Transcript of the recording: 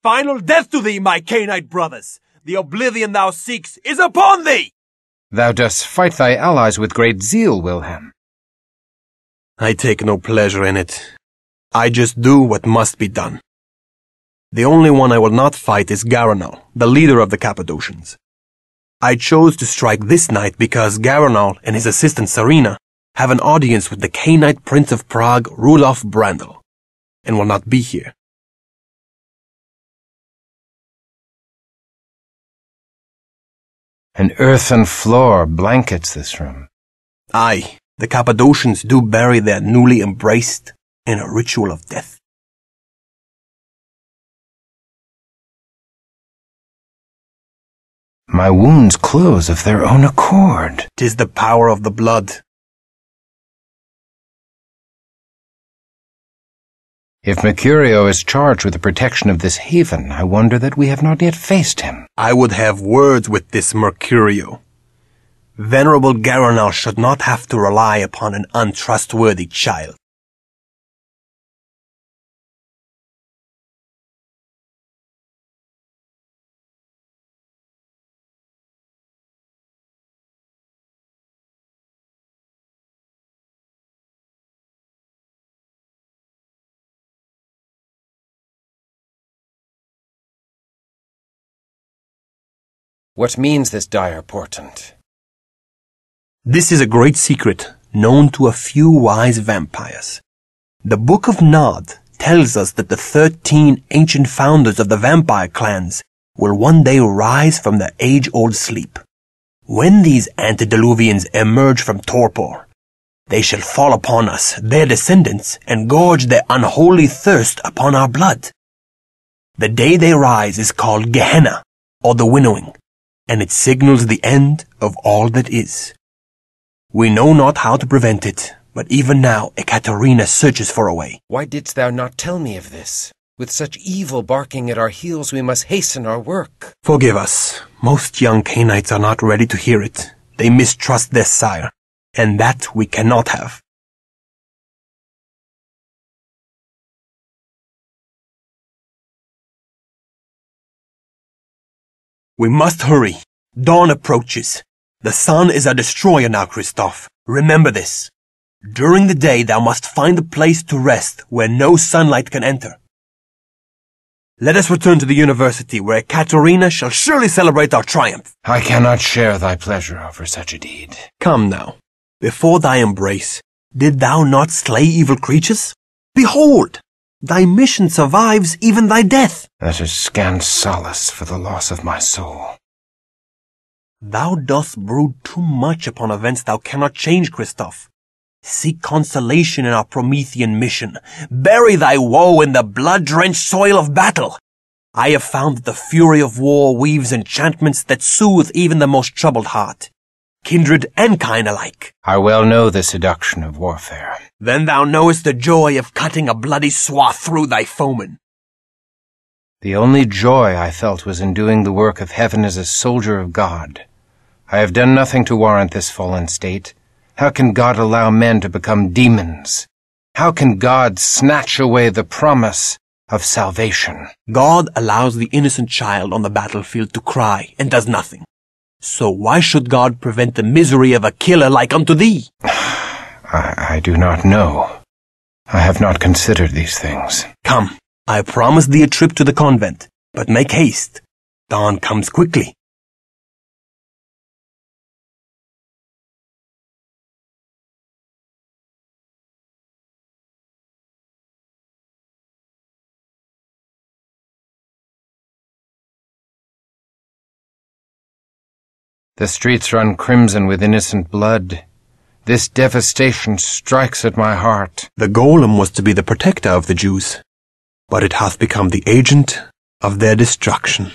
Final death to thee, my Canaanite brothers! The oblivion thou seekst is upon thee! Thou dost fight thy allies with great zeal, Wilhem. I take no pleasure in it. I just do what must be done. The only one I will not fight is Garanal, the leader of the Cappadocians. I chose to strike this night because Garanal and his assistant Serena have an audience with the Canaanite Prince of Prague, Rudolf Brandl, and will not be here. An earthen floor blankets this room. Aye, the Cappadocians do bury their newly embraced in a ritual of death. My wounds close of their own accord. 'Tis the power of the blood. If Mercurio is charged with the protection of this haven, I wonder that we have not yet faced him. I would have words with this Mercurio. Venerable Garanal should not have to rely upon an untrustworthy child. What means this dire portent? This is a great secret known to a few wise vampires. The Book of Nod tells us that the 13 ancient founders of the vampire clans will one day rise from their age-old sleep. When these antediluvians emerge from torpor, they shall fall upon us, their descendants, and gorge their unholy thirst upon our blood. The day they rise is called Gehenna, or the winnowing, and it signals the end of all that is. We know not how to prevent it, but even now Ekaterina searches for a way. Why didst thou not tell me of this? With such evil barking at our heels, we must hasten our work. Forgive us. Most young Canaanites are not ready to hear it. They mistrust their sire, and that we cannot have. We must hurry. Dawn approaches. The sun is our destroyer now, Christof. Remember this. During the day thou must find a place to rest where no sunlight can enter. Let us return to the university where Ekaterina shall surely celebrate our triumph. I cannot share thy pleasure over such a deed. Come now. Before thy embrace, did thou not slay evil creatures? Behold! Thy mission survives even thy death. That is scant solace for the loss of my soul. Thou dost brood too much upon events thou cannot change, Christof. Seek consolation in our Promethean mission. Bury thy woe in the blood-drenched soil of battle. I have found that the fury of war weaves enchantments that soothe even the most troubled heart, kindred and kind alike. I well know the seduction of warfare. Then thou knowest the joy of cutting a bloody swath through thy foeman. The only joy I felt was in doing the work of heaven as a soldier of God. I have done nothing to warrant this fallen state. How can God allow men to become demons? How can God snatch away the promise of salvation? God allows the innocent child on the battlefield to cry and does nothing. So why should God prevent the misery of a killer like unto thee? I do not know. I have not considered these things. Come, I promise thee a trip to the convent, but make haste. Dawn comes quickly. The streets run crimson with innocent blood. This devastation strikes at my heart. The golem was to be the protector of the Jews, but it hath become the agent of their destruction.